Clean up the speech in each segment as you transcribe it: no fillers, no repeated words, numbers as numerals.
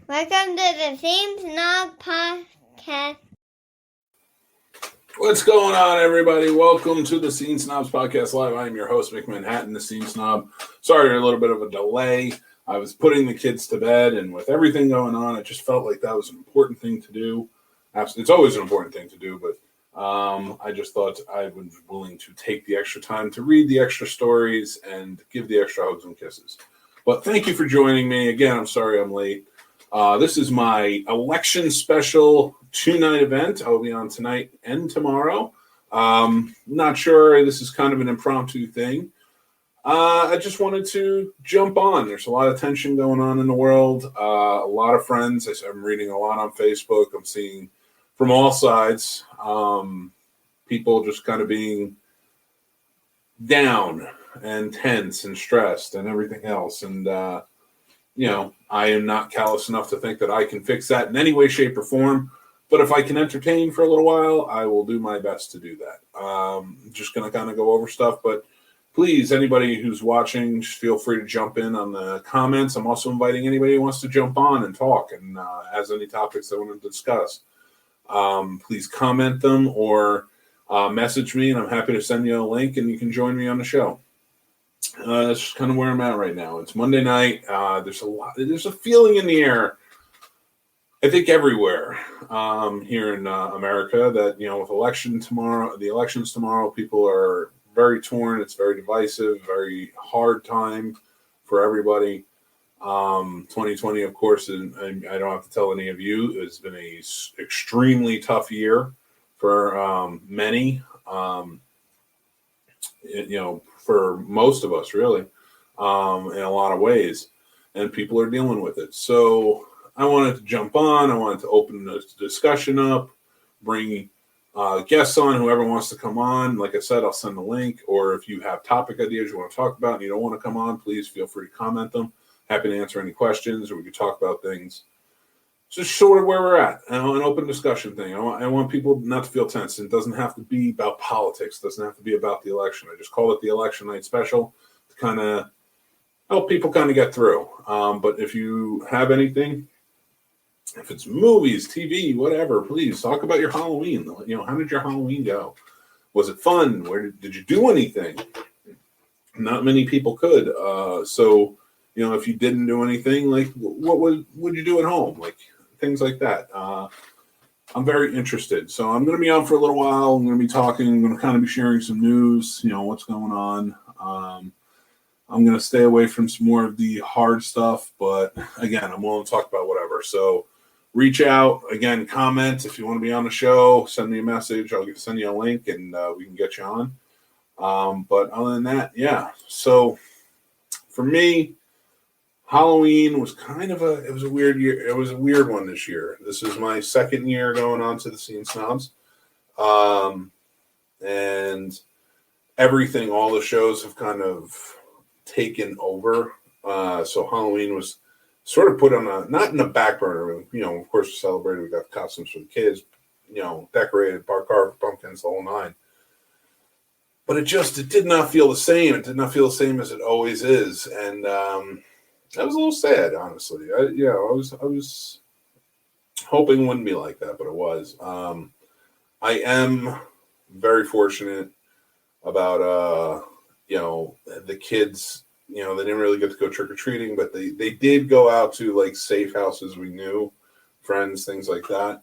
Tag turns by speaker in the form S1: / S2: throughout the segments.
S1: Welcome to the Team Snob Podcast.
S2: What's going on, everybody? Welcome to the Scene Snobs Podcast Live. I am your host, Mick Manhattan, the Scene Snob. Sorry, a little bit of a delay. I was putting the kids to bed, and with everything going on, it just felt like that was an important thing to do. It's always an important thing to do, but I just thought I was willing to take the extra time to read the extra stories and give the extra hugs and kisses. But thank you for joining me. Again, I'm sorry I'm late. This is my election special two-night event. I will be on tonight and tomorrow. Not sure. This is kind of an impromptu thing. I just wanted to jump on. There's a lot of tension going on in the world. A lot of friends. I'm reading a lot on Facebook. I'm seeing from all sides people just kind of being down and tense and stressed and everything else. And I am not callous enough to think that I can fix that in any way, shape, or form. But if I can entertain for a little while, I will do my best to do that. I'm just going to kind of go over stuff. But please, anybody who's watching, just feel free to jump in on the comments. I'm also inviting anybody who wants to jump on and talk and has any topics they want to discuss. Please comment them or message me, and I'm happy to send you a link, and you can join me on the show. That's just kind of where I'm at right now. It's Monday night. There's a feeling in the air, I think everywhere here in America, that, with the elections tomorrow, people are very torn. It's very divisive, very hard time for everybody. 2020, of course, and I don't have to tell any of you, has been a extremely tough year for many. For most of us, really, in a lot of ways, and people are dealing with it. So I wanted to jump on. I wanted to open the discussion up, bring guests on, whoever wants to come on. Like I said, I'll send the link, or if you have topic ideas you want to talk about and you don't want to come on, please feel free to comment them. Happy to answer any questions, or we could talk about things. Just sort of where we're at, an open discussion thing. I want people not to feel tense. It doesn't have to be about politics. It doesn't have to be about the election. I just call it the election night special to kind of help people kind of get through. But if you have anything, if it's movies, TV, whatever, please talk about your Halloween. How did your Halloween go? Was it fun? Did you do anything? Not many people could. So if you didn't do anything, like what would you do at home? Like things like that. I'm very interested. So I'm going to be on for a little while. I'm going to be talking. I'm going to kind of be sharing some news, what's going on. I'm going to stay away from some more of the hard stuff. But again, I'm willing to talk about whatever. So reach out. Again, comment. If you want to be on the show, send me a message. I'll send you a link and we can get you on. But other than that, yeah. So for me, Halloween was it was a weird year. It was a weird one this year. This is my second year going on to the Scene Snobs. And everything, all the shows have kind of taken over. So Halloween was sort of put on not in the back burner. Of course, we celebrated. We got costumes for the kids, decorated, carved pumpkins, the whole nine. But it did not feel the same. It did not feel the same as it always is. And, I was a little sad, honestly. I was hoping it wouldn't be like that, but it was. I am very fortunate about the kids. They didn't really get to go trick or treating, but they did go out to like safe houses we knew, friends, things like that.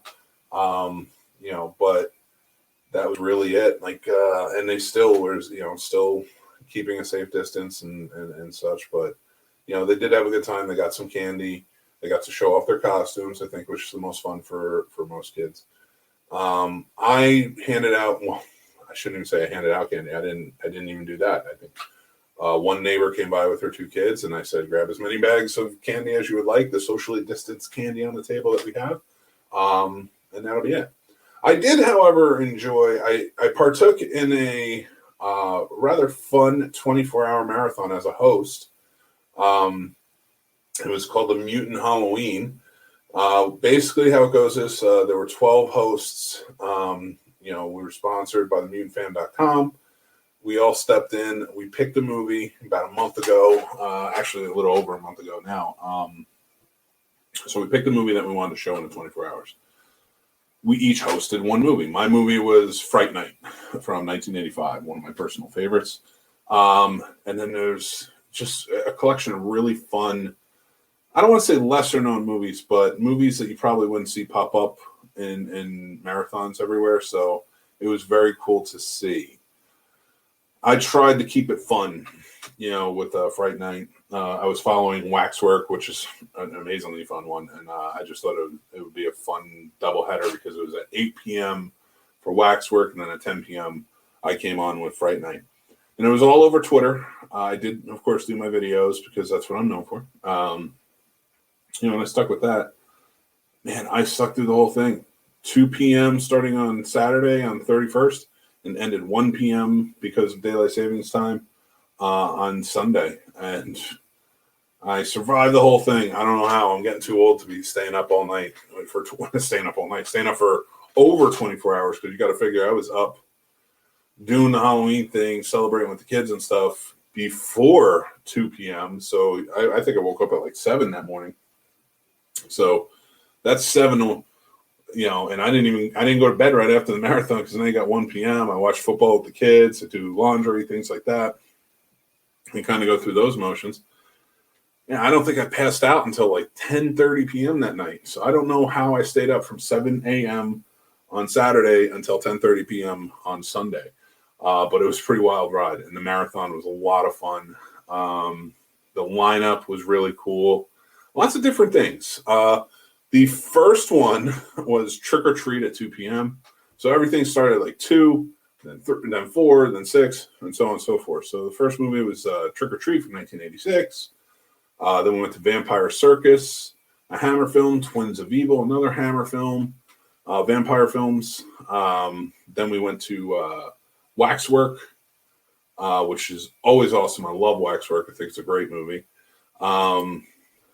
S2: But that was really it. Like, and they still were, still keeping a safe distance and such, but. They did have a good time. They got some candy. They got to show off their costumes, I think, which is the most fun for most kids. I handed out. Well, I shouldn't even say I handed out candy. I didn't even do that. I think one neighbor came by with her two kids, and I said, "Grab as many bags of candy as you would like. The socially distanced candy on the table that we have, and that'll be it." I did, however, enjoy. I partook in a rather fun 24-hour marathon as a host. It was called the Mutant Halloween. Basically how it goes is there were 12 hosts. We were sponsored by the mutantfan.com. We all stepped in. We picked a movie about a month ago, actually a little over a month ago now. So we picked a movie that we wanted to show in the 24 hours. We each hosted one movie. My movie was Fright Night from 1985, one of my personal favorites. And then there's just a collection of really fun, I don't want to say lesser known movies, but movies that you probably wouldn't see pop up in marathons everywhere. So it was very cool to see. I tried to keep it fun, with Fright Night. I was following Waxwork, which is an amazingly fun one. And I just thought it would be a fun doubleheader because it was at 8 p.m. for Waxwork. And then at 10 p.m. I came on with Fright Night. And it was all over Twitter. I did, of course, do my videos because that's what I'm known for. And I stuck with that. Man, I stuck through the whole thing. 2 p.m. starting on Saturday on the 31st and ended 1 p.m. because of daylight savings time on Sunday. And I survived the whole thing. I don't know how. I'm getting too old to be staying up all night staying up for over 24 hours because you got to figure I was up doing the Halloween thing, celebrating with the kids and stuff before 2 p.m. So I think I woke up at like 7 that morning. So that's 7, and I didn't go to bed right after the marathon because then I got 1 p.m. I watch football with the kids, I do laundry, things like that, and kind of go through those motions. Yeah, I don't think I passed out until like 10:30 p.m. that night. So I don't know how I stayed up from 7 a.m. on Saturday until 10:30 p.m. on Sunday. But it was a pretty wild ride, and the marathon was a lot of fun. The lineup was really cool. Lots of different things. The first one was Trick or Treat at 2 p.m. So everything started at like 2, then 4, then 6, and so on and so forth. So the first movie was Trick or Treat from 1986. Then we went to Vampire Circus, a Hammer film, Twins of Evil, another Hammer film, vampire films. Then we went to Waxwork, which is always awesome. I love Waxwork. I think it's a great movie.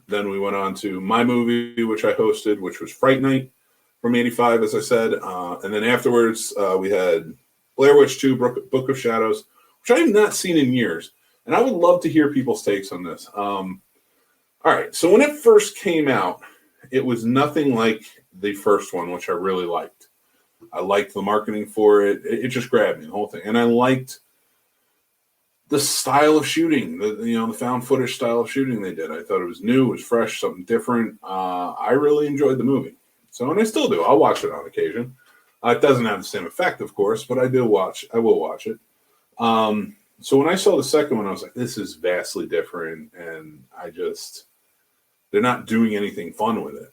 S2: Then we went on to my movie, which I hosted, which was Fright Night from 85, as I said. And then afterwards, we had Blair Witch 2, Book of Shadows, which I have not seen in years. And I would love to hear people's takes on this. All right. So when it first came out, it was nothing like the first one, which I really liked. I liked the marketing for it. It just grabbed me, the whole thing. And I liked the style of shooting, the found footage style of shooting they did. I thought it was new, it was fresh, something different. I really enjoyed the movie. So, and I still do. I'll watch it on occasion. It doesn't have the same effect, of course, but I will watch it. So when I saw the second one, I was like, this is vastly different. And they're not doing anything fun with it.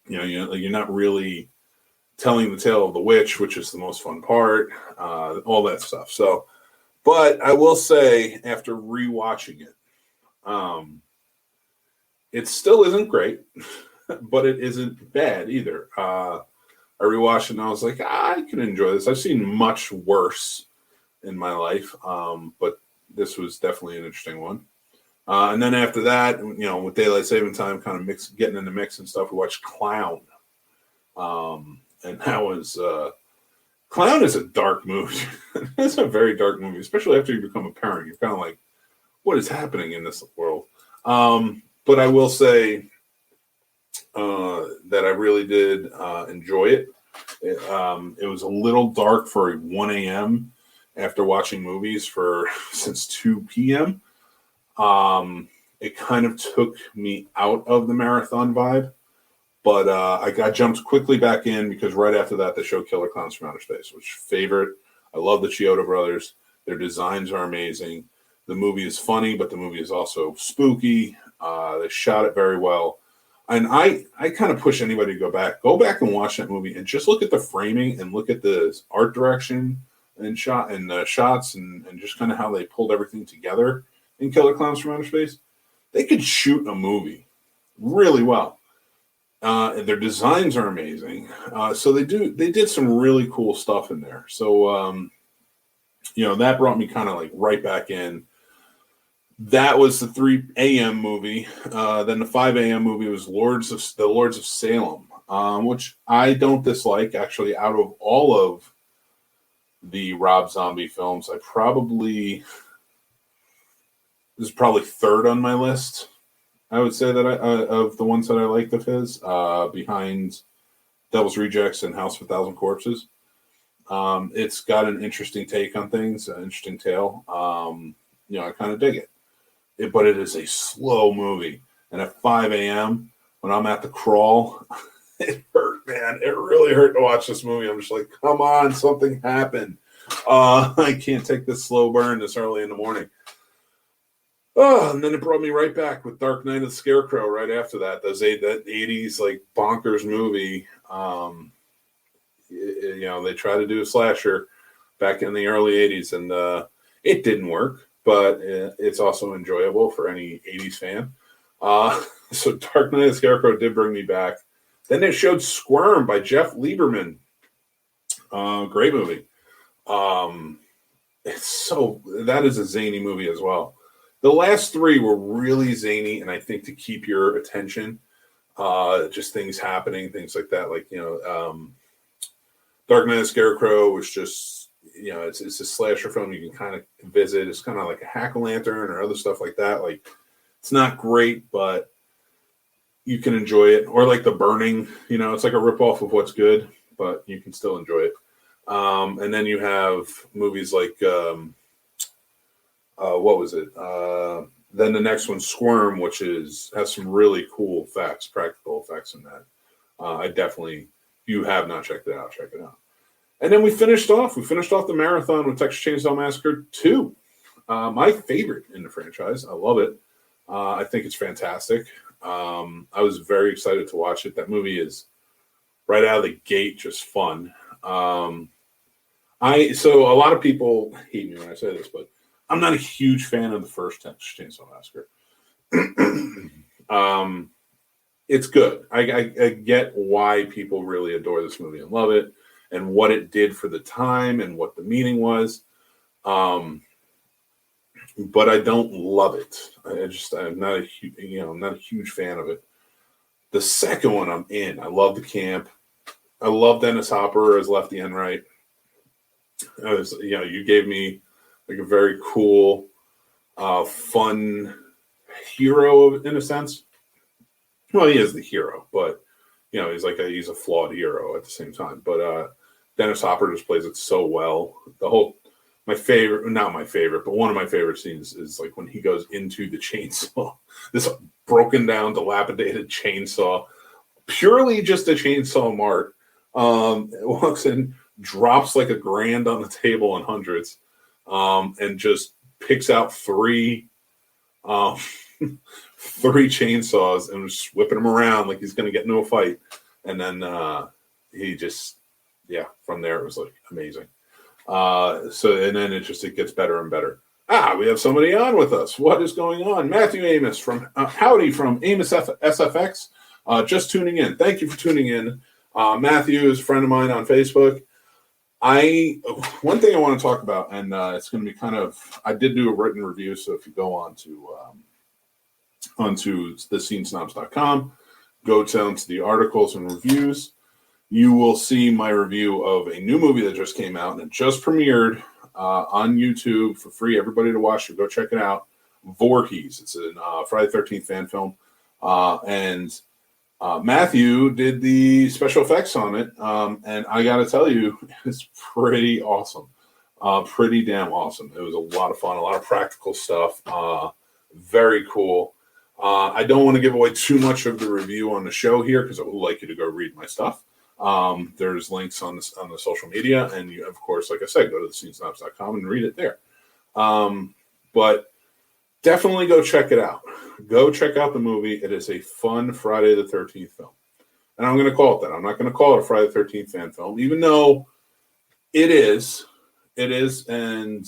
S2: You're not really telling the tale of the witch, which is the most fun part, all that stuff. So, but I will say, after rewatching it, it still isn't great, but it isn't bad either. I rewatched it and I was like, I can enjoy this. I've seen much worse in my life, but this was definitely an interesting one. And then after that, with daylight saving time kind of getting in the mix and stuff, we watched Clown. And that was Clown is a dark movie. It's a very dark movie, especially after you become a parent. You're kind of like, what is happening in this world? But I will say that I really did enjoy it. It was a little dark for 1 a.m. after watching movies since 2 p.m. It kind of took me out of the marathon vibe. But I got jumped quickly back in because right after that, they showed Killer Clowns from Outer Space, which favorite. I love the Chiodo brothers. Their designs are amazing. The movie is funny, but the movie is also spooky. They shot it very well. And I kind of push anybody to go back and watch that movie and just look at the framing and look at the art direction and the shots and just kind of how they pulled everything together in Killer Clowns from Outer Space. They could shoot a movie really well. Their designs are amazing. So they did some really cool stuff in there. So, that brought me kind of like right back in. That was the 3 a.m. movie. Then the 5 a.m. movie was the Lords of Salem, which I don't dislike. Actually, out of all of the Rob Zombie films, this is probably third on my list. I would say that of the ones that I liked of his, behind Devil's Rejects and House of a Thousand Corpses. It's got an interesting take on things, an interesting tale. I kind of dig it. But it is a slow movie. And at 5 a.m., when I'm at the crawl, it hurt, man. It really hurt to watch this movie. I'm just like, come on, something happened. I can't take this slow burn this early in the morning. Oh, and then it brought me right back with Dark Knight of the Scarecrow right after that. That 80s like bonkers movie. They tried to do a slasher back in the early 80s, and it didn't work, but it's also enjoyable for any 80s fan. So Dark Knight of the Scarecrow did bring me back. Then they showed Squirm by Jeff Lieberman. Great movie. That is a zany movie as well. The last three were really zany, and I think to keep your attention, just things happening, things like that. Like, Dark Knight of the Scarecrow was just, it's a slasher film you can kind of visit. It's kind of like a Hack-O-Lantern or other stuff like that. Like, it's not great, but you can enjoy it. Or like The Burning, it's like a ripoff of what's good, but you can still enjoy it. And then you have movies like, what was it? Then the next one, Squirm, which has some really cool effects, practical effects in that. If you have not checked it out, check it out. And then we finished off the marathon with Texas Chainsaw Massacre 2. My favorite in the franchise. I love it. I think it's fantastic. I was very excited to watch it. That movie is right out of the gate just fun. So a lot of people hate me when I say this, but I'm not a huge fan of the first Texas Chainsaw Massacre. It's good. I get why people really adore this movie and love it, and what it did for the time and what the meaning was. But I don't love it. I'm not a huge fan of it. The second one I'm in. I love the camp. I love Dennis Hopper as Lefty Enright. You gave me like a very cool, fun hero in a sense. Well, he is the hero, but he's a flawed hero at the same time. But Dennis Hopper just plays it so well. Not my favorite, but one of my favorite scenes is like when he goes into the chainsaw, this broken down, dilapidated chainsaw, purely just a chainsaw mart. Walks in, drops like $1,000 on the table and hundreds, and just picks out three chainsaws and just whipping them around like he's going to get into a fight. And then from there it was like amazing. And then it gets better and better. We have somebody on with us. What is going on? Matthew Amos from Howdy from Amos SFX. Just tuning in. Thank you for tuning in. Matthew is a friend of mine on Facebook. One thing I want to talk about, and it's going to be I did do a written review, so if you go onto thescenesnobs.com, go down to the articles and reviews, you will see my review of a new movie that just came out, and it just premiered on YouTube for free. Everybody to watch it. Go check it out. VOORHEES. It's a Friday the 13th fan film. And Matthew did the special effects on it. And I got to tell you, it's pretty awesome. Pretty damn awesome. It was a lot of fun, a lot of practical stuff. Very cool. I don't want to give away too much of the review on the show here because I would like you to go read my stuff. There's links on the social media, and you, of course, like I said, go to thescenesnobs.com and read it there. But definitely go check it out. Go check out the movie. It is a fun Friday the 13th film. And I'm going to call it that. I'm not going to call it a Friday the 13th fan film, even though it is. It is, and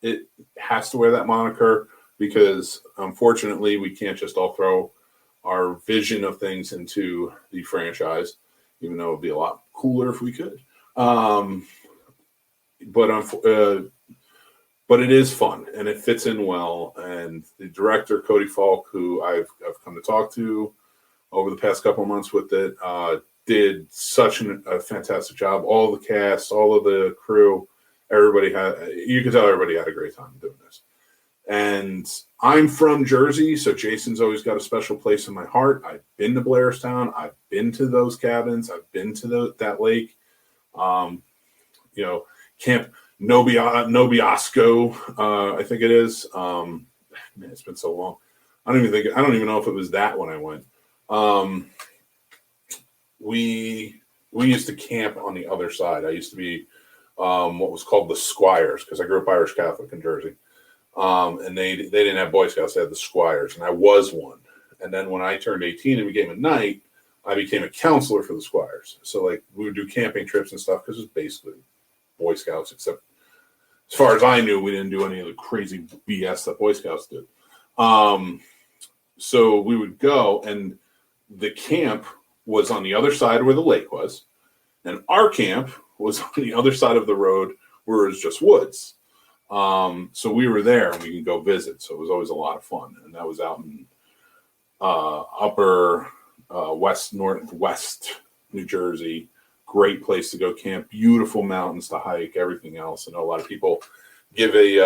S2: it has to wear that moniker because, unfortunately, we can't just all throw our vision of things into the franchise, even though it would be a lot cooler if we could. But it is fun, and it fits in well. And the director, Cody Falk, who I've come to talk to over the past couple of months with it, did such a fantastic job. All the cast, all of the crew, you could tell everybody had a great time doing this. And I'm from Jersey, so Jason's always got a special place in my heart. I've been to Blairstown. I've been to those cabins. I've been to that lake. Camp Nobiosco, I think it is. Man, it's been so long. I don't even know if it was that when I went. We used to camp on the other side. I used to be what was called the Squires, because I grew up Irish Catholic in Jersey. And they didn't have Boy Scouts, they had the Squires, and I was one. And then when I turned 18 and became a knight, I became a counselor for the Squires. So like we would do camping trips and stuff because it's basically Boy Scouts, except as far as I knew, we didn't do any of the crazy BS that Boy Scouts did. So we would go, and the camp was on the other side where the lake was, and our camp was on the other side of the road where it was just woods. So we were there and we could go visit. So it was always a lot of fun. And that was out in upper northwest New Jersey. Great place to go camp. Beautiful mountains to hike, everything else. I know a lot of people give it's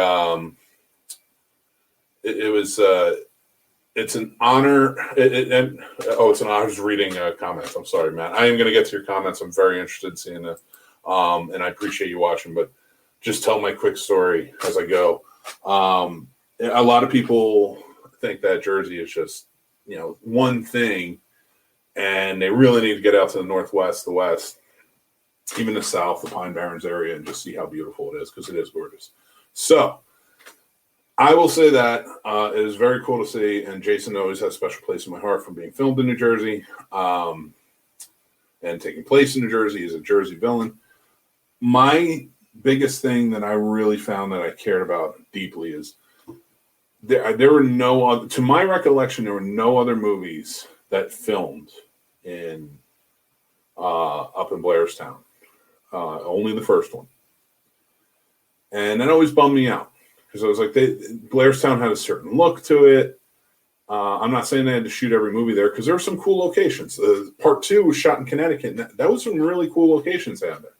S2: an honor. It's an honor. I was reading comments. I'm sorry, Matt. I am going to get to your comments. I'm very interested in seeing it. And I appreciate you watching, but just tell my quick story as I go. A lot of people think that Jersey is just, one thing, and they really need to get out to the northwest, the west, even the south, the Pine Barrens area, and just see how beautiful it is, because it is gorgeous. So I will say that it is very cool to see, and Jason always has a special place in my heart from being filmed in New Jersey and taking place in New Jersey. He's a Jersey villain. My biggest thing that I really found that I cared about deeply is there were no other, to my recollection, there were no other movies that filmed in up in Blairstown. Only the first one. And that always bummed me out, because I was like, Blairstown had a certain look to it. I'm not saying they had to shoot every movie there, because there were some cool locations. Part 2 was shot in Connecticut, and that was some really cool locations they had there.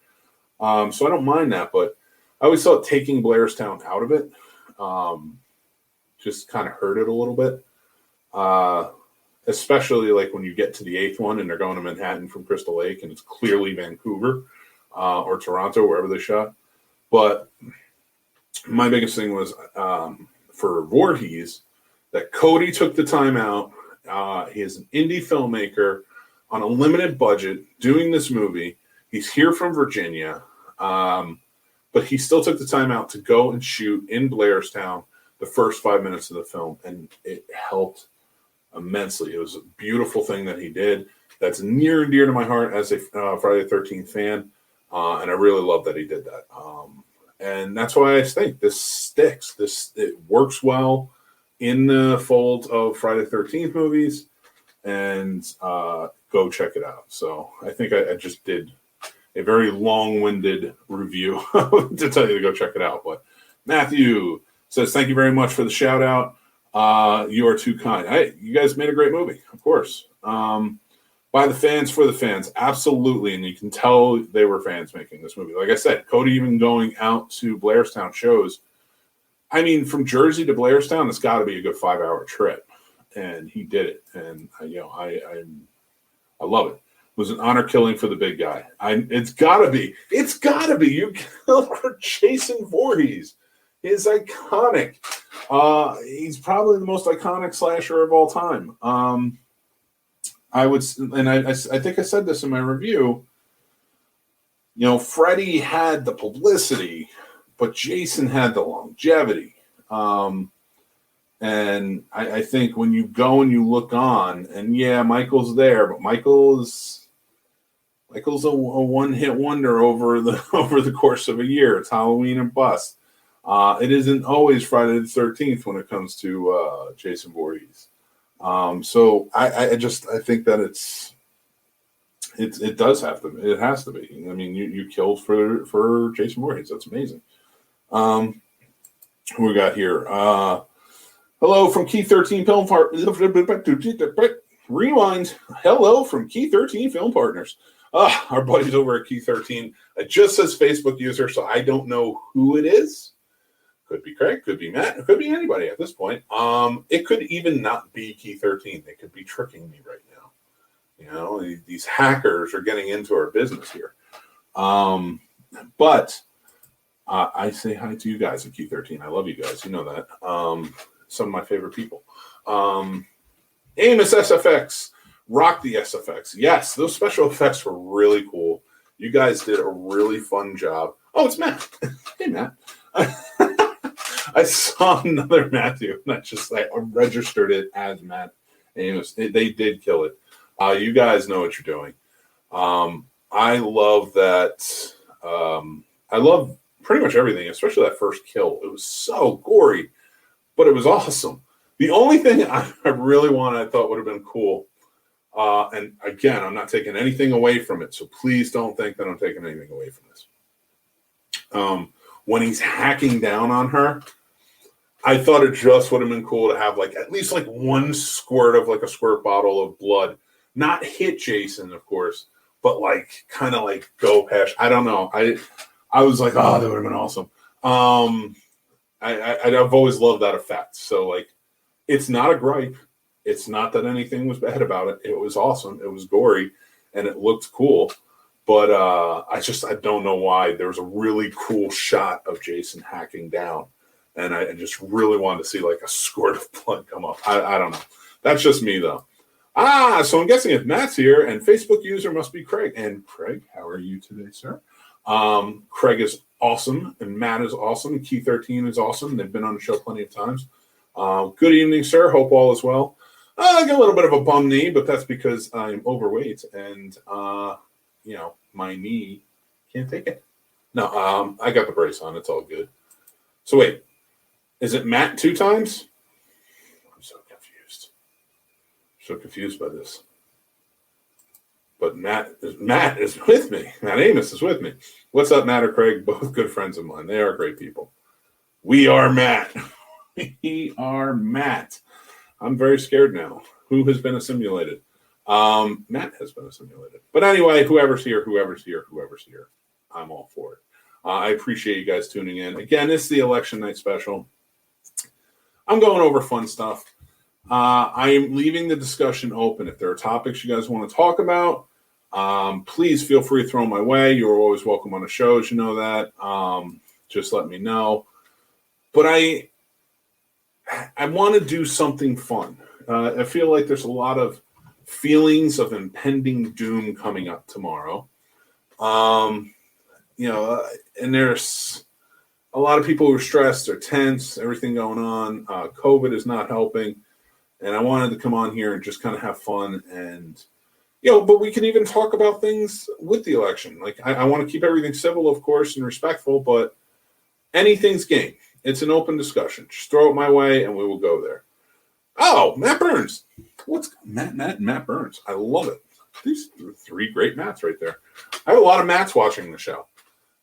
S2: So I don't mind that, but I always thought taking Blairstown out of it just kind of hurt it a little bit. Especially like when you get to the 8th one and they're going to Manhattan from Crystal Lake and it's clearly Vancouver or Toronto, wherever they shot. But my biggest thing was for Voorhees, that Cody took the time out. He is an indie filmmaker on a limited budget doing this movie. He's here from Virginia, but he still took the time out to go and shoot in Blairstown the first 5 minutes of the film, and it helped immensely. It was a beautiful thing that he did. That's near and dear to my heart as a Friday the 13th fan, and I really love that he did that. And that's why I think this sticks. It works well in the fold of Friday the 13th movies, and go check it out. So I think I just did a very long-winded review to tell you to go check it out. But Matthew says, thank you very much for the shout out. You are too kind. Hey, you guys made a great movie, of course. By the fans, for the fans. Absolutely. And you can tell they were fans making this movie. Like I said, Cody even going out to Blairstown shows. I mean, from Jersey to Blairstown, it's got to be a good 5-hour trip. And he did it. And, I love it. It was an honor killing for the big guy. It's got to be. It's got to be. You killed Jason Voorhees. Is iconic. He's probably the most iconic slasher of all time. I think I said this in my review. Freddy had the publicity, but Jason had the longevity. And I think when you go and you look on, and yeah, Michael's there, but Michael's a one-hit wonder over the course of a year. It's Halloween and bust. It isn't always Friday the 13th when it comes to Jason Voorhees. So I think that it does have to. It has to be. I mean, you killed for Jason Voorhees. That's amazing. Who we got here? Hello from Key 13 Film Partners. Rewind. Hello from Key 13 Film Partners. Our buddies over at Key 13. It just says Facebook user, so I don't know who it is. Could be Craig, could be Matt, it could be anybody at this point. It could even not be Key 13. They could be tricking me right now. You know, these hackers are getting into our business here. But I say hi to you guys at Key 13. I love you guys. You know that. Some of my favorite people. Amos SFX. Rock the SFX. Yes, those special effects were really cool. You guys did a really fun job. Oh, it's Matt. Hey, Matt. I saw another Matthew, and I registered it as Matt Amos. They did kill it. You guys know what you're doing. I love that. I love pretty much everything, especially that first kill. It was so gory, but it was awesome. The only thing I really I thought would have been cool, and again, I'm not taking anything away from it, so please don't think that I'm taking anything away from this. When he's hacking down on her, I thought it just would have been cool to have at least one squirt of a squirt bottle of blood, not hit Jason, of course, but kind of go past. I don't know. I was like, oh, that would have been awesome. I've always loved that effect. So it's not a gripe. It's not that anything was bad about it. It was awesome. It was gory, and it looked cool. But I don't know why. There was a really cool shot of Jason hacking down, and I just really wanted to see a squirt of blood come up. I don't know. That's just me, though. So I'm guessing if Matt's here, and Facebook user must be Craig. And Craig, how are you today, sir? Craig is awesome, and Matt is awesome. Key 13 is awesome. They've been on the show plenty of times. Good evening, sir. Hope all is well. I got a little bit of a bum knee, but that's because I'm overweight, and my knee can't take it. No, I got the brace on. It's all good. So wait, is it Matt 2 times? I'm so confused. So confused by this. But Matt is with me. Matt Amos is with me. What's up, Matt or Craig? Both good friends of mine. They are great people. We are Matt. We are Matt. I'm very scared now. Who has been assimilated? Matt has been assimilated. But anyway, whoever's here, I'm all for it. I appreciate you guys tuning in. Again, it's the election night special. I'm going over fun stuff. I am leaving the discussion open. If there are topics you guys want to talk about, please feel free to throw them my way. You're always welcome on the shows. You know that. Just let me know. But I want to do something fun. I feel like there's a lot of feelings of impending doom coming up tomorrow. And there's a lot of people who are stressed, they're tense, everything going on. COVID is not helping. And I wanted to come on here and just kind of have fun and, but we can even talk about things with the election. I want to keep everything civil, of course, and respectful, but anything's game. It's an open discussion. Just throw it my way and we will go there. Oh, Matt Burns. What's Matt Burns? I love it. These 3 great Matts right there. I have a lot of Matts watching the show.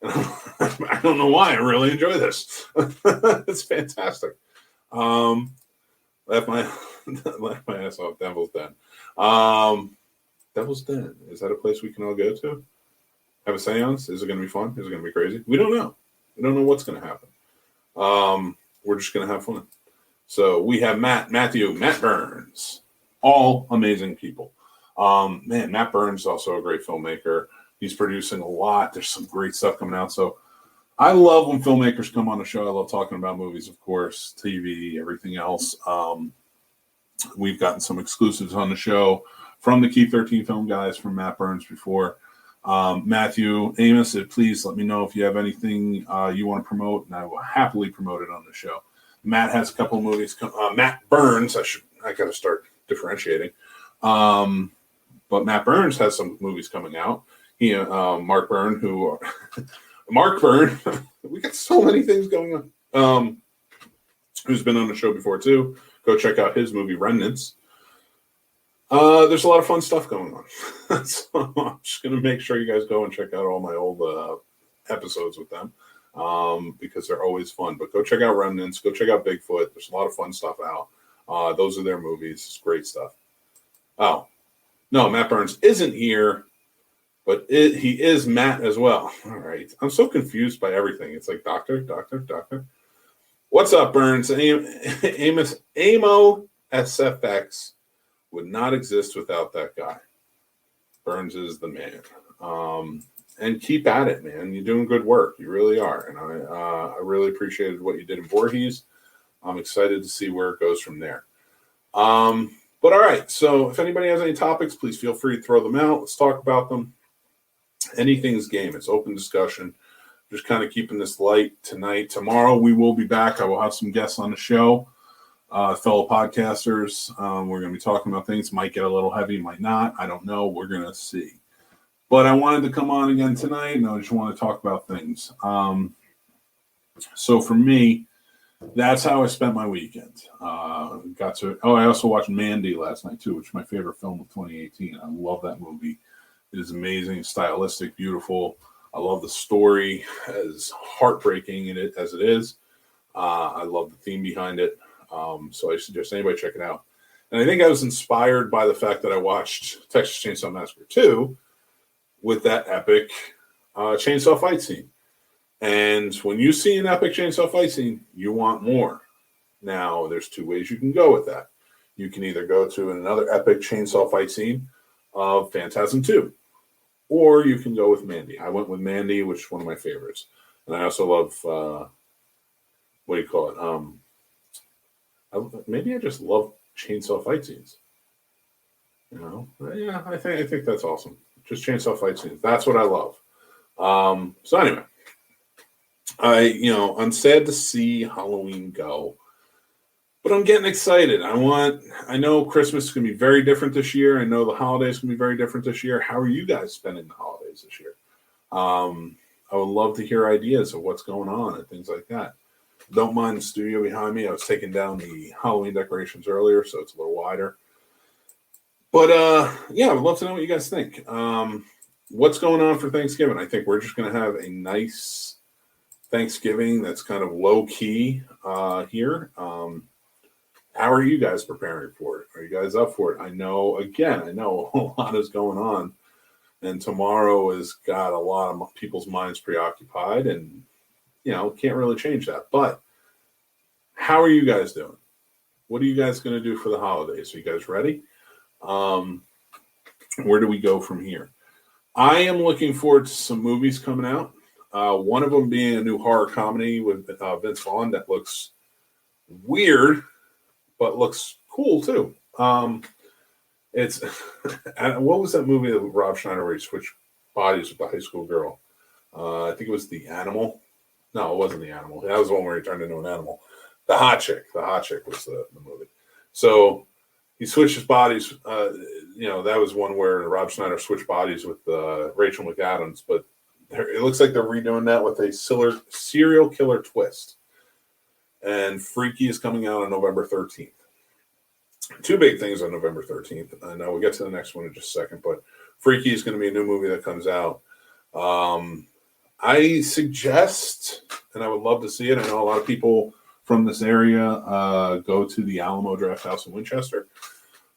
S2: I don't know why. I really enjoy this. It's fantastic. Laugh my ass off. Devil's Den. Devil's Den. Is that a place we can all go to? Have a seance? Is it going to be fun? Is it going to be crazy? We don't know. We don't know what's going to happen. We're just going to have fun. So we have Matt Burns. All amazing people. Matt Burns is also a great filmmaker. He's producing a lot. There's some great stuff coming out. So I love when filmmakers come on the show. I love talking about movies, of course, TV, everything else. We've gotten some exclusives on the show from the Key 13 film guys, from Matt Burns before. Matthew Amos, please let me know if you have anything you want to promote, and I will happily promote it on the show. Matt has a couple of movies. Matt Burns, I got to start differentiating. But Matt Burns has some movies coming out. He, Mark Byrne, Mark Byrne, we got so many things going on. Who's been on the show before too. Go check out his movie Remnants. There's a lot of fun stuff going on. So I'm just going to make sure you guys go and check out all my old episodes with them because they're always fun. But go check out Remnants. Go check out Bigfoot. There's a lot of fun stuff out. Those are their movies. It's great stuff. Oh, no, Matt Burns isn't here, but he is Matt as well. All right. I'm so confused by everything. It's like doctor. What's up, Burns? Amo SFX would not exist without that guy. Burns is the man. And keep at it, man. You're doing good work. You really are. And I really appreciated what you did in Voorhees. I'm excited to see where it goes from there. But all right. So if anybody has any topics, please feel free to throw them out. Let's talk about them. Anything's game. It's open discussion. Just kind of keeping this light tonight. Tomorrow we will be back. I will have some guests on the show, fellow podcasters. We're going to be talking about things. Might get a little heavy, might not. I don't know. We're going to see. But I wanted to come on again tonight, and I just want to talk about things. So for me, that's how I spent my weekend. I also watched Mandy last night too, which is my favorite film of 2018. I love that movie. It is amazing, stylistic, beautiful. I love the story, as heartbreaking as it is. I love the theme behind it. So I suggest anybody check it out. And I think I was inspired by the fact that I watched Texas Chainsaw Massacre 2 with that epic chainsaw fight scene. And when you see an epic chainsaw fight scene, you want more. Now, there's two ways you can go with that. You can either go to another epic chainsaw fight scene of Phantasm 2, or you can go with Mandy. I went with Mandy, which is one of my favorites. And I also love, what do you call it? Maybe I just love chainsaw fight scenes. You know? Yeah, I think that's awesome. Just chainsaw fight scenes. That's what I love. So anyway, I'm sad to see Halloween go, but I'm getting excited. I know Christmas is going to be very different this year. I know the holidays going to be very different this year. How are you guys spending the holidays this year? I would love to hear ideas of what's going on and things like that. Don't mind the studio behind me. I was taking down the Halloween decorations earlier, so it's a little wider. But, yeah, I would love to know what you guys think. What's going on for Thanksgiving? I think we're just going to have a nice Thanksgiving that's kind of low-key here. How are you guys preparing for it? Are you guys up for it? I know a lot is going on. And tomorrow has got a lot of people's minds preoccupied. And, can't really change that. But how are you guys doing? What are you guys going to do for the holidays? Are you guys ready? Where do we go from here? I am looking forward to some movies coming out. One of them being a new horror comedy with Vince Vaughn that looks weird, but looks cool too. It's what was that movie with Rob Schneider where he switched bodies with the high school girl? I think it was The Animal. No, it wasn't The Animal. That was the one where he turned into an animal. The Hot Chick. The Hot Chick was the movie. So he switched his bodies. That was one where Rob Schneider switched bodies with Rachel McAdams, but it looks like they're redoing that with a serial killer twist. And Freaky is coming out on November 13th. Two big things on November 13th. I know we'll get to the next one in just a second, but Freaky is going to be a new movie that comes out. I suggest, and I would love to see it, I know a lot of people from this area go to the Alamo Drafthouse in Winchester.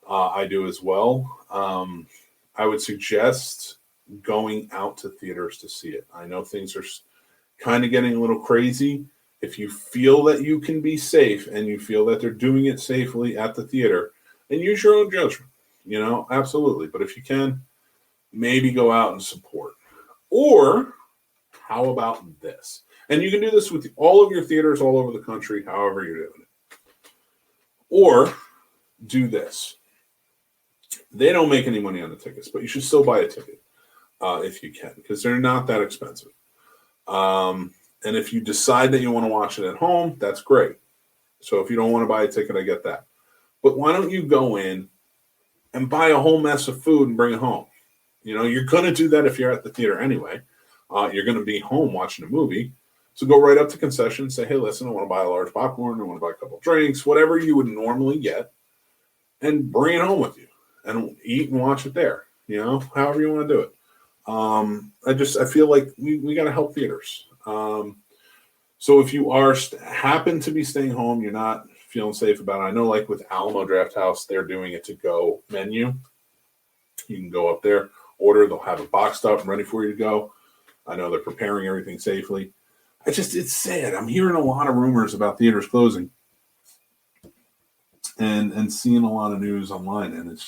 S2: I do as well. I would suggest going out to theaters to see it. I know things are kind of getting a little crazy. If you feel that you can be safe and you feel that they're doing it safely at the theater, and use your own judgment, absolutely. But if you can, maybe go out and support. Or how about this? And you can do this with all of your theaters all over the country, however you're doing it. Or do this. They don't make any money on the tickets, but you should still buy a ticket if you can, because they're not that expensive. And if you decide that you want to watch it at home, that's great. So if you don't want to buy a ticket, I get that. But why don't you go in and buy a whole mess of food and bring it home? You're going to do that if you're at the theater anyway. You're going to be home watching a movie. So go right up to concession, say, hey, listen, I want to buy a large popcorn. I want to buy a couple of drinks, whatever you would normally get, and bring it home with you and eat and watch it there, however you want to do it. I feel like we got to help theaters. So if you happen to be staying home, you're not feeling safe about it. I know like with Alamo Drafthouse, they're doing a to-go menu. You can go up there, order, they'll have it boxed up and ready for you to go. I know they're preparing everything safely. it's sad. I'm hearing a lot of rumors about theaters closing, and seeing a lot of news online, and it's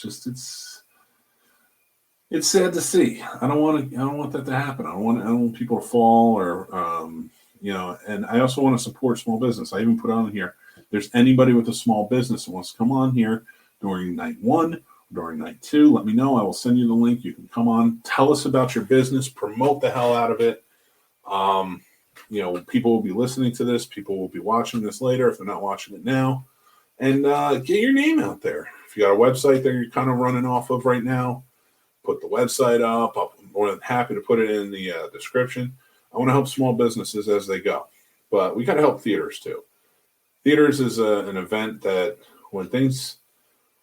S2: sad to see. I don't want that to happen. I don't want people to fall, or and I also want to support small business. I even put on here, if there's anybody with a small business that wants to come on here during night 1, during night 2, let me know. I will send you the link. You can come on, tell us about your business, promote the hell out of it. People will be listening to this. People will be watching this later if they're not watching it now. And get your name out there. If you got a website that you're kind of running off of right now, put the website up. I'm more than happy to put it in the description. I want to help small businesses as they go. But we got to help theaters too. Theaters is an event that when things,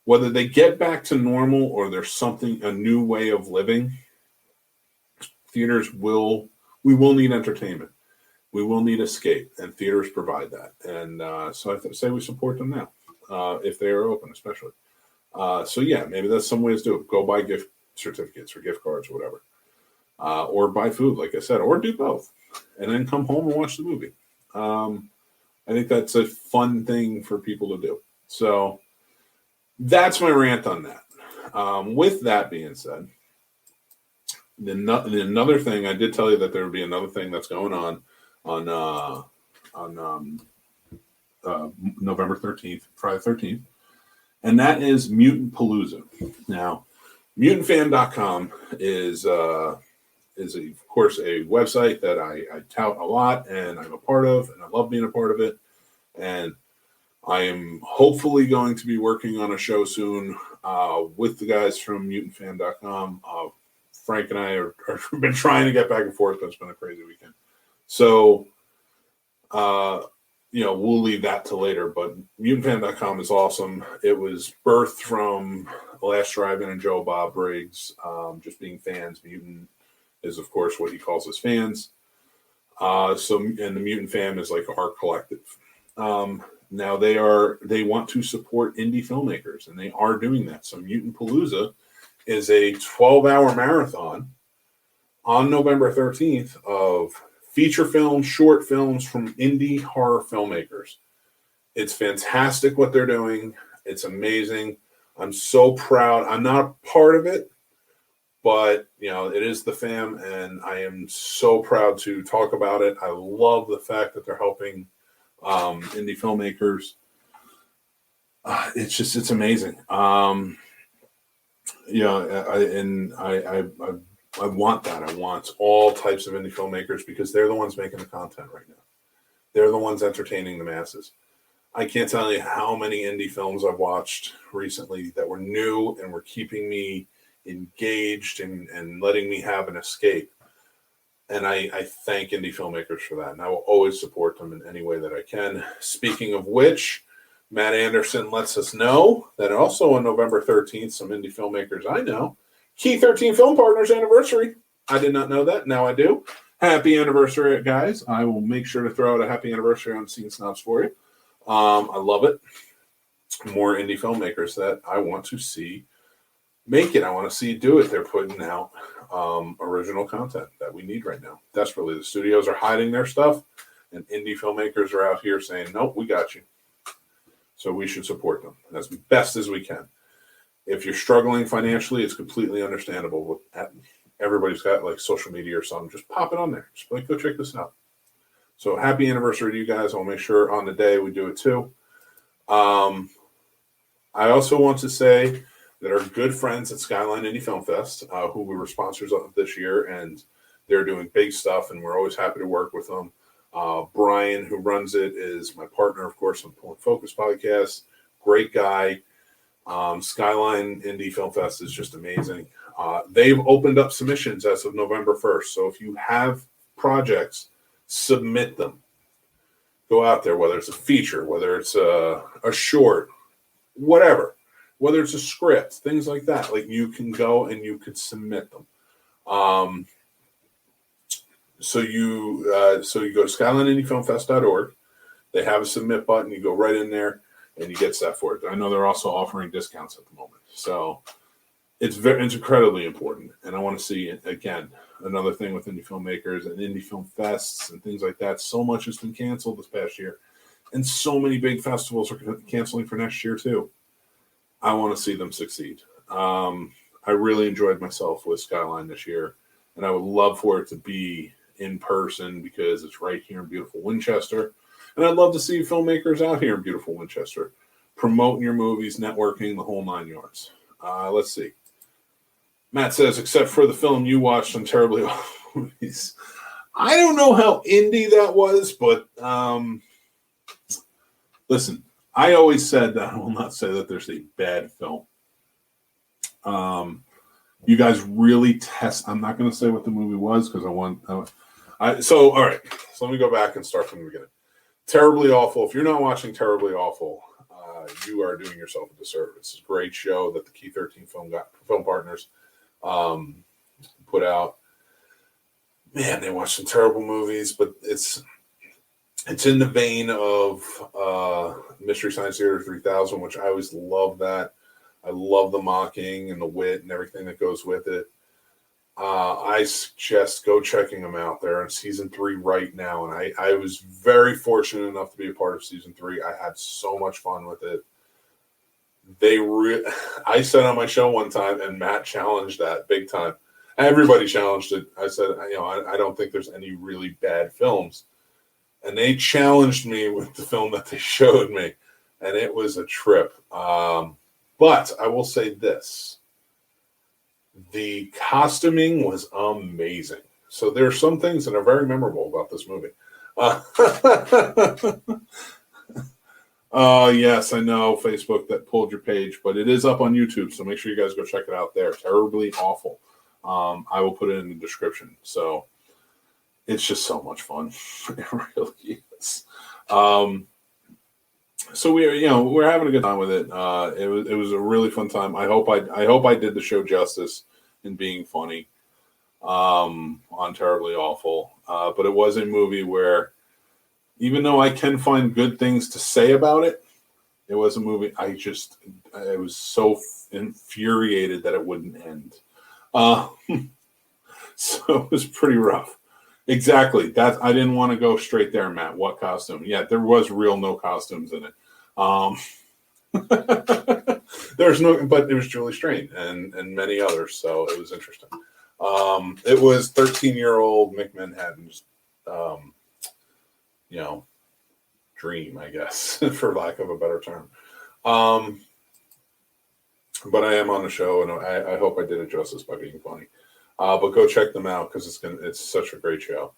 S2: whether they get back to normal or there's a new way of living, theaters we will need entertainment. We will need escape, and theaters provide that. And so I say we support them now, if they are open, especially. Maybe that's some ways to do it. Go buy gift certificates or gift cards or whatever. Or buy food, like I said, or do both. And then come home and watch the movie. I think that's a fun thing for people to do. So that's my rant on that. With that being said, another thing, I did tell you that there would be another thing that's going on November 13th, Friday 13th, and that is Mutant Palooza. Now, mutantfan.com is of course a website that I tout a lot, and I'm a part of, and I love being a part of it. And I am hopefully going to be working on a show soon with the guys from mutantfan.com. Frank and I have been trying to get back and forth, but it's been a crazy weekend. So, we'll leave that to later, but mutantfan.com is awesome. It was birthed from Last Drive-In and Joe Bob Briggs, just being fans. Mutant is, of course, what he calls his fans. And the Mutant Fam is like our collective. Now they want to support indie filmmakers, and they are doing that. So Mutant Palooza is a 12-hour marathon on November 13th of feature films, short films from indie horror filmmakers. It's fantastic what they're doing. It's amazing. I'm so proud. I'm not a part of it, but it is the fam, and I am so proud to talk about it. I love the fact that they're helping indie filmmakers. It's amazing. I want that. I want all types of indie filmmakers because they're the ones making the content right now. They're the ones entertaining the masses. I can't tell you how many indie films I've watched recently that were new and were keeping me engaged and letting me have an escape. And I thank indie filmmakers for that. And I will always support them in any way that I can. Speaking of which, Matt Anderson lets us know that also on November 13th, some indie filmmakers I know, Key 13 Film Partners anniversary. I did not know that. Now I do. Happy anniversary, guys. I will make sure to throw out a happy anniversary on Scene Snobs for you. I love it. More indie filmmakers that I want to see make it. I want to see do it. They're putting out original content that we need right now. Desperately. The studios are hiding their stuff, and indie filmmakers are out here saying, nope, we got you. So we should support them as best as we can. If you're struggling financially, it's completely understandable. Everybody's got like social media or something. Just pop it on there. Just like, go check this out. So happy anniversary to you guys. I'll make sure on the day we do it too. I also want to say that our good friends at Skyline Indie Film Fest, who we were sponsors of this year, and they're doing big stuff, and we're always happy to work with them. Brian, who runs it, is my partner, of course, on Point Focus podcast. Great guy. Skyline Indie Film Fest is just amazing. They've opened up submissions as of November 1st. So if you have projects, submit them. Go out there, whether it's a feature, whether it's a short, whatever, whether it's a script, things like that. Like, you can go and you could submit them. So you go to skylineindiefilmfest.org. They have a submit button. You go right in there and you get set for it. I know they're also offering discounts at the moment. So it's incredibly important, and I want to see again another thing with indie filmmakers and indie film fests and things like that. So much has been canceled this past year, and so many big festivals are canceling for next year too. I want to see them succeed. I really enjoyed myself with Skyline this year, and I would love for it to be in person because it's right here in beautiful Winchester. And I'd love to see filmmakers out here in beautiful Winchester promoting your movies, networking, the whole 9 yards. Let's see. Matt says, except for the film you watched on Terribly Awful Movies. I don't know how indie that was, but listen, I always said that I will not say that there's a bad film. You guys really test. I'm not going to say what the movie was because all right. So let me go back and start from the beginning. Terribly Awful. If you're not watching Terribly Awful, you are doing yourself a disservice. It's a great show that the Key 13 film partners put out. Man, they watch some terrible movies, but it's in the vein of Mystery Science Theater 3000, which I always love that. I love the mocking and the wit and everything that goes with it. I suggest go checking them out. They're in season 3 right now, and I was very fortunate enough to be a part of season 3. I had so much fun with it. I said on my show one time, and Matt challenged that big time. Everybody challenged it. I said, I don't think there's any really bad films, and they challenged me with the film that they showed me, and it was a trip. But I will say this. The costuming was amazing. So there are some things that are very memorable about this movie. Yes, I know, Facebook, that pulled your page, but it is up on YouTube, so make sure you guys go check it out there. Terribly Awful. I will put it in the description. So it's just so much fun. It really is. So we're having a good time with it. It was a really fun time. I hope I did the show justice in being funny on Terribly Awful. But it was a movie where, even though I can find good things to say about it, it was a movie I was so infuriated that it wouldn't end. So it was pretty rough. Exactly. That I didn't want to go straight there, Matt. What costume? Yeah, there was no costumes in it. There's no, but it was Julie Strain and many others, so it was interesting. It was 13-year-old Mick Manhattan's, dream, I guess, for lack of a better term. But I am on the show, and I hope I did it justice by being funny. But go check them out because it's such a great show.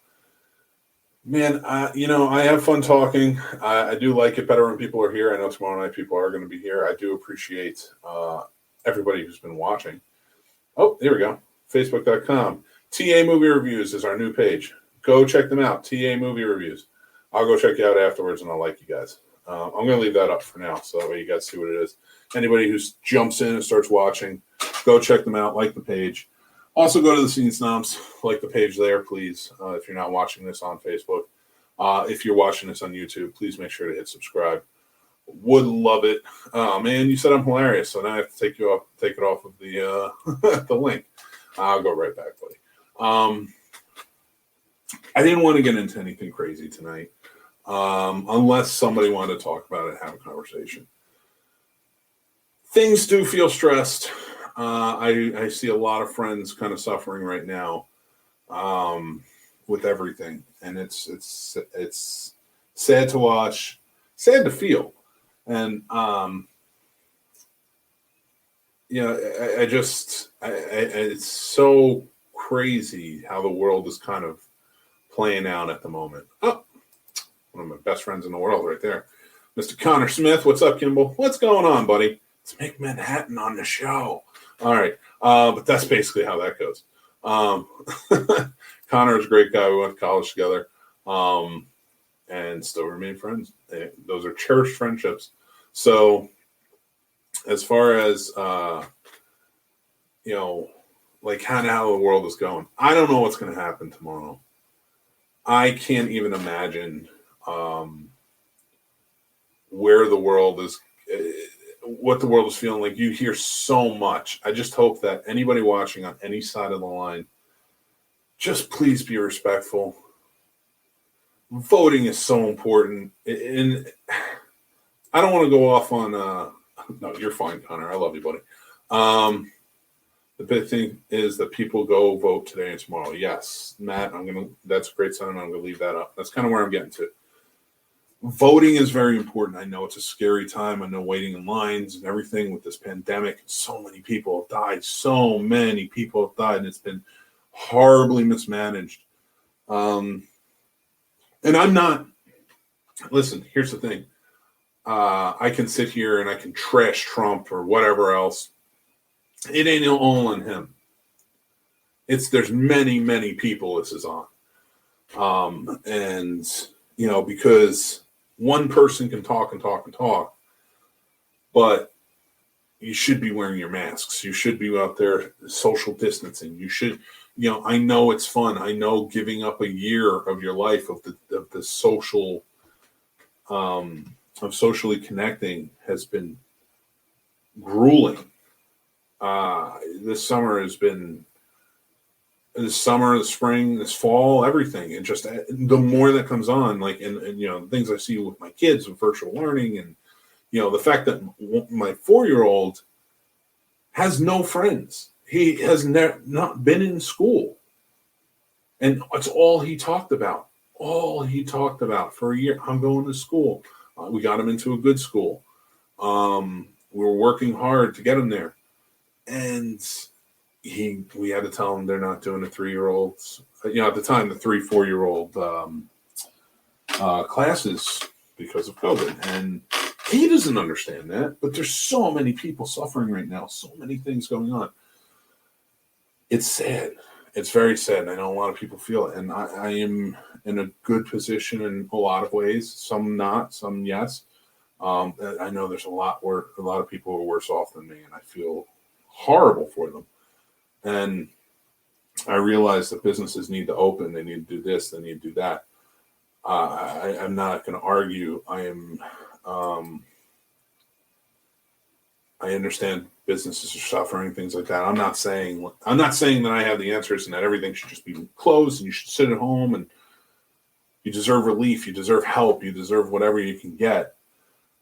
S2: Man, I have fun talking. I do like it better when people are here. I know tomorrow night people are going to be here. I do appreciate everybody who's been watching. Oh, here we go. Facebook.com. TA Movie Reviews is our new page. Go check them out. TA Movie Reviews. I'll go check you out afterwards, and I'll like you guys. I'm going to leave that up for now, so that way you guys see what it is. Anybody who jumps in and starts watching, go check them out. Like the page. Also, go to the Scene Snobs, like the page there, please, if you're not watching this on Facebook. If you're watching this on YouTube, please make sure to hit subscribe. Would love it. Man, you said I'm hilarious, so now I have to take it off of the the link. I'll go right back, buddy. I didn't want to get into anything crazy tonight, unless somebody wanted to talk about it, have a conversation. Things do feel stressed. I see a lot of friends kind of suffering right now with everything, and it's sad to watch, sad to feel, and it's so crazy how the world is kind of playing out at the moment. Oh, one of my best friends in the world right there, Mr. Connor Smith. What's up, Kimball? What's going on, buddy? Let's make Manhattan on the show. All right. But that's basically how that goes. Connor is a great guy. We went to college together and still remain friends. Those are cherished friendships. So as far as, like kind of how the world is going, I don't know what's going to happen tomorrow. I can't even imagine where the world is. what the world is feeling like. You hear so much. I just hope that anybody watching on any side of the line, just please be respectful. Voting is so important. And I don't want to go off on, no, you're fine, Connor. I love you, buddy. The big thing is that people go vote today and tomorrow. Yes, Matt, that's a great sentiment. I'm going to leave that up. That's kind of where I'm getting to. Voting is very important. I know it's a scary time. I know waiting in lines and everything with this pandemic. So many people have died. So many people have died, and it's been horribly mismanaged. And I'm not, listen, here's the thing. I can sit here and I can trash Trump or whatever else. It ain't all on him. There's many, many people this is on. And, because one person can talk and talk and talk, but you should be wearing your masks. You should be out there social distancing. You should, I know it's fun. I know giving up a year of your life of the social, of socially connecting has been grueling. This summer has been, this summer, the spring, this fall, everything. And just the more that comes on, like, and things I see with my kids with virtual learning, and, the fact that my 4-year-old has no friends. He has not been in school. And it's all he talked about. All he talked about for a year. I'm going to school. We got him into a good school. We were working hard to get him there. And we had to tell him they're not doing the 3-year-olds. At the time, the 3-4-year-old classes because of COVID. And he doesn't understand that. But there's so many people suffering right now. So many things going on. It's sad. It's very sad. And I know a lot of people feel it. And I am in a good position in a lot of ways. Some not, some yes. I know there's a lot of people who are worse off than me. And I feel horrible for them. And I realize that businesses need to open. They need to do this. They need to do that. I'm not going to argue. I understand businesses are suffering, things like that. I'm not saying that I have the answers and that everything should just be closed and you should sit at home and you deserve relief, you deserve help, you deserve whatever you can get.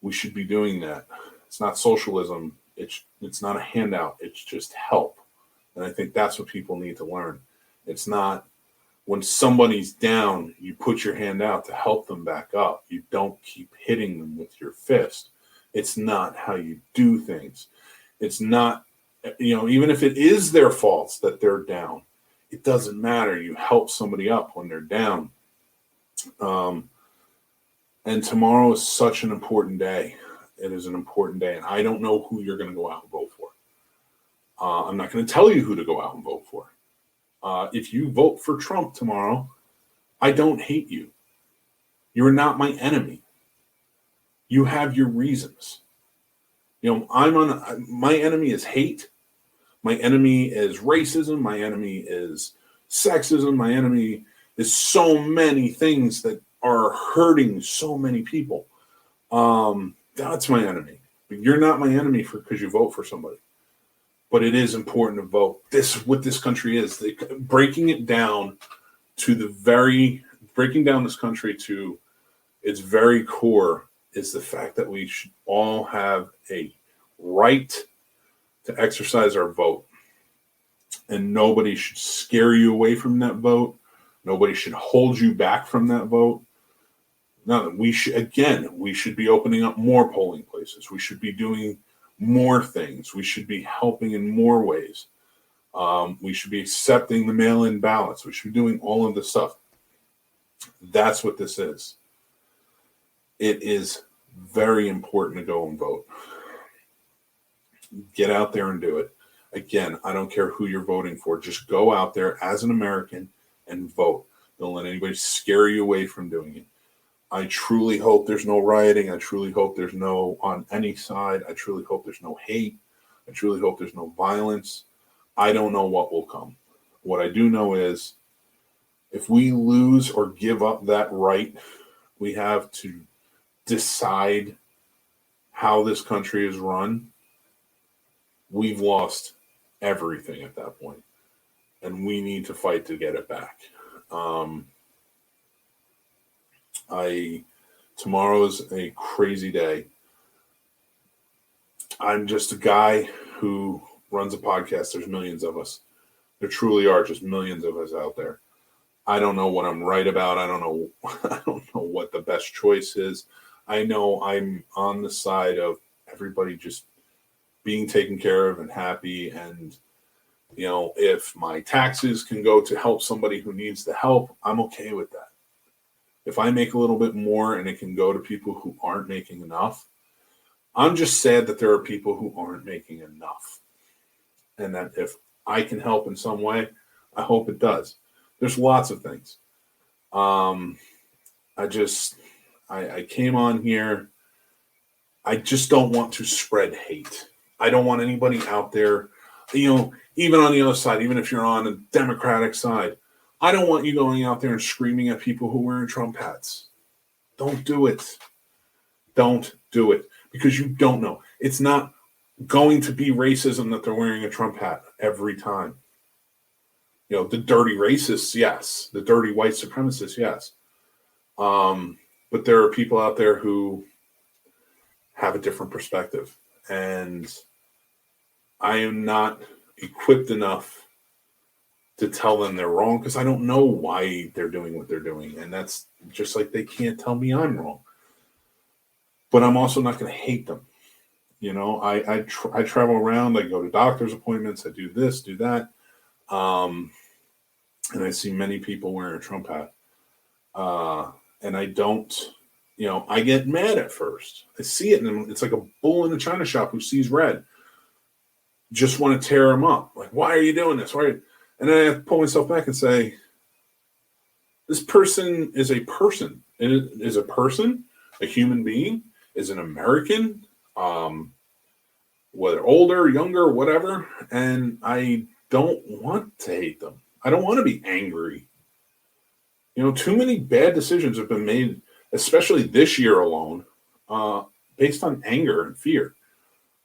S2: We should be doing that. It's not socialism. It's not a handout. It's just help. And I think that's what people need to learn. It's not when somebody's down, you put your hand out to help them back up. You don't keep hitting them with your fist. It's not how you do things. It's not, even if it is their faults that they're down, it doesn't matter. You help somebody up when they're down. And tomorrow is such an important day. It is an important day. And I don't know who you're going to go out and vote for. I'm not going to tell you who to go out and vote for. If you vote for Trump tomorrow, I don't hate you. You're not my enemy. You have your reasons. My enemy is hate. My enemy is racism. My enemy is sexism. My enemy is so many things that are hurting so many people. That's my enemy. But you're not my enemy because you vote for somebody. But it is important to vote. What this country is, breaking down this country to its very core is the fact that we should all have a right to exercise our vote. And nobody should scare you away from that vote. Nobody should hold you back from that vote. No, we should be opening up more polling places. We should be doing more things. We should be helping in more ways. We should be accepting the mail-in ballots. We should be doing all of this stuff. That's what this is. It is very important to go and vote. Get out there and do it. Again, I don't care who you're voting for. Just go out there as an American and vote. Don't let anybody scare you away from doing it. I truly hope there's no rioting. I truly hope there's no on any side. I truly hope there's no hate. I truly hope there's no violence. I don't know what will come. What I do know is if we lose or give up that right we have to decide how this country is run, we've lost everything at that point, and we need to fight to get it back. Tomorrow is a crazy day. I'm just a guy who runs a podcast. There's millions of us. There truly are just millions of us out there. I don't know what I'm right about. I don't know what the best choice is. I know I'm on the side of everybody just being taken care of and happy. And, if my taxes can go to help somebody who needs the help, I'm okay with that. If I make a little bit more and it can go to people who aren't making enough, I'm just sad that there are people who aren't making enough. And that if I can help in some way, I hope it does. There's lots of things. I came on here. I just don't want to spread hate. I don't want anybody out there, even on the other side, even if you're on the Democratic side, I don't want you going out there and screaming at people who are wearing Trump hats. Don't do it. Don't do it, because you don't know. It's not going to be racism that they're wearing a Trump hat every time. The dirty racists, yes. The dirty white supremacists, yes. But there are people out there who have a different perspective. And I am not equipped enough to tell them they're wrong, because I don't know why they're doing what they're doing. And that's just like they can't tell me I'm wrong. But I'm also not going to hate them. I travel around. I go to doctor's appointments. I do this, do that. And I see many people wearing a Trump hat. And I don't, I get mad at first. I see it, and it's like a bull in a china shop who sees red. Just want to tear him up. Like, why are you doing this? And then I have to pull myself back and say, this person is a person. It is a person, a human being, is an American, whether older, younger, whatever. And I don't want to hate them. I don't want to be angry. Too many bad decisions have been made, especially this year alone, based on anger and fear.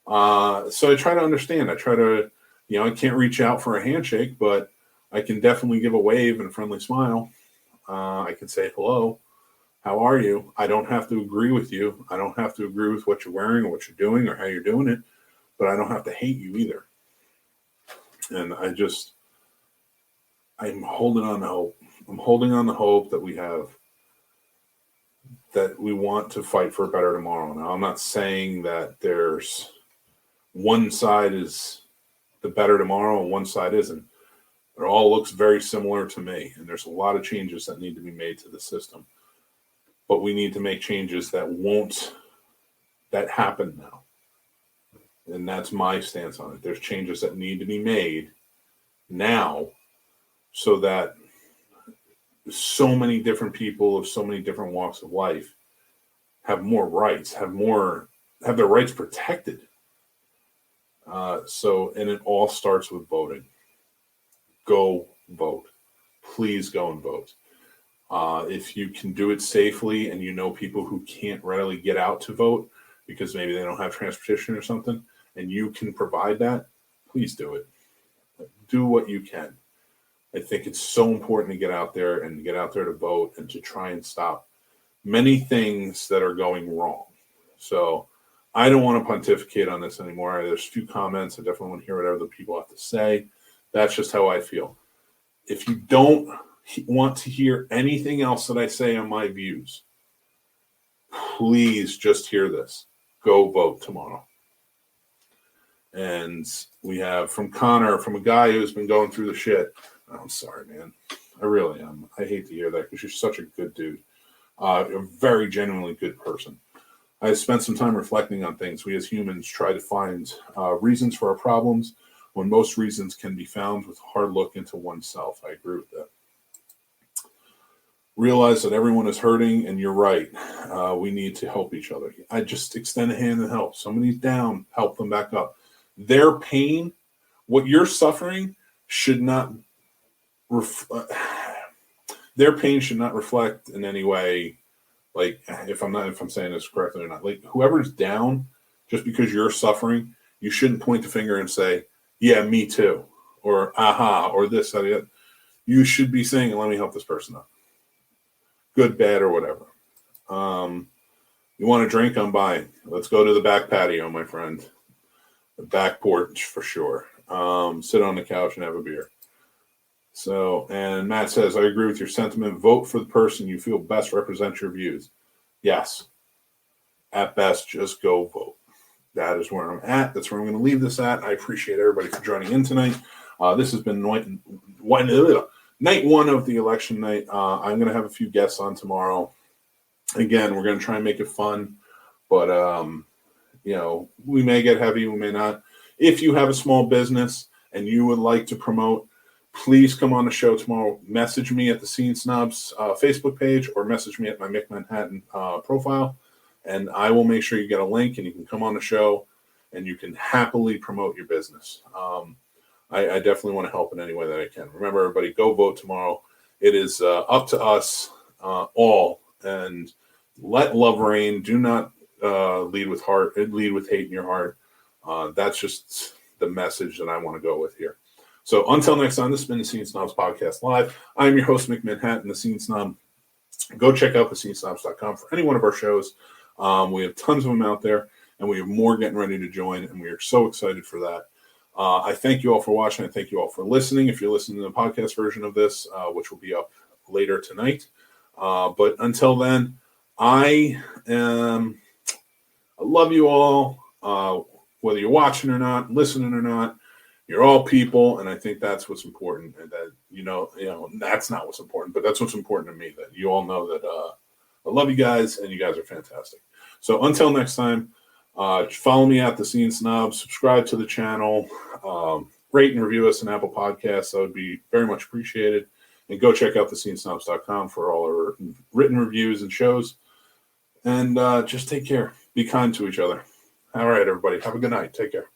S2: So I try to understand. I try to, I can't reach out for a handshake, but I can definitely give a wave and a friendly smile. I can say hello. How are you? I don't have to agree with you. I don't have to agree with what you're wearing or what you're doing or how you're doing it, but I don't have to hate you either. And I'm holding on to hope. I'm holding on to hope that we want to fight for a better tomorrow. Now, I'm not saying that there's one side is the better tomorrow and one side isn't. It all looks very similar to me, and there's a lot of changes that need to be made to the system. But we need to make changes that happen now. And that's my stance on it. There's changes that need to be made now so that so many different people of so many different walks of life have more rights, have their rights protected. And it all starts with voting. Go vote. Please go and vote. If you can do it safely and people who can't readily get out to vote because maybe they don't have transportation or something, and you can provide that, please do it. Do what you can. I think it's so important to get out there to vote and to try and stop many things that are going wrong. So I don't want to pontificate on this anymore. There's a few comments. I definitely want to hear what other people have to say. That's just how I feel. If you don't want to hear anything else that I say on my views, please just hear this. Go vote tomorrow. And we have from Connor, from a guy who's been going through the shit. I'm sorry, man. I really am. I hate to hear that because you're such a good dude. A very genuinely good person. I spent some time reflecting on things. We as humans try to find reasons for our problems when most reasons can be found with a hard look into oneself. I agree with that. Realize that everyone is hurting, and you're right. We need to help each other. I just extend a hand and help. Somebody's down, help them back up. Their pain, what you're suffering, should not their pain should not reflect in any way, like if I'm saying this correctly or not. Like whoever's down just because you're suffering, you shouldn't point the finger and say, yeah, me too, or aha, or this, or that. You should be saying, let me help this person out. Good, bad, or whatever. You want a drink? I'm buying. Let's go to the back patio, my friend. The back porch for sure. Sit on the couch and have a beer. So, and Matt says, I agree with your sentiment. Vote for the person you feel best represents your views. Yes. At best, just go vote. That is where I'm at. That's where I'm going to leave this at. I appreciate everybody for joining in tonight. This has been night one of the election night. I'm going to have a few guests on tomorrow. Again, we're going to try and make it fun, but we may get heavy, we may not. If you have a small business and you would like to promote, please come on the show tomorrow. Message me at the Scene Snobs Facebook page, or message me at my Mick Manhattan profile, and I will make sure you get a link and you can come on the show and you can happily promote your business. I definitely want to help in any way that I can. Remember, everybody, go vote tomorrow. It is up to us all, and let love reign. Do not lead with hate in your heart. That's just the message that I want to go with here. So until next time, this has been the Scene Snobs Podcast Live. I'm your host, Mick Manhattan, the Scene Snob. Go check out thescenesnobs.com for any one of our shows. We have tons of them out there, and we have more getting ready to join, and we are so excited for that. I thank you all for watching. I thank you all for listening. If you're listening to the podcast version of this, which will be up later tonight. But until then, I love you all, whether you're watching or not, listening or not. You're all people, and I think that's what's important. And that that's not what's important, but that's what's important to me. That you all know that I love you guys, and you guys are fantastic. So until next time, follow me at the Scene Snobs. Subscribe to the channel. Rate and review us on Apple Podcasts. That would be very much appreciated. And go check out thescenesnobs.com for all our written reviews and shows. And just take care. Be kind to each other. All right, everybody. Have a good night. Take care.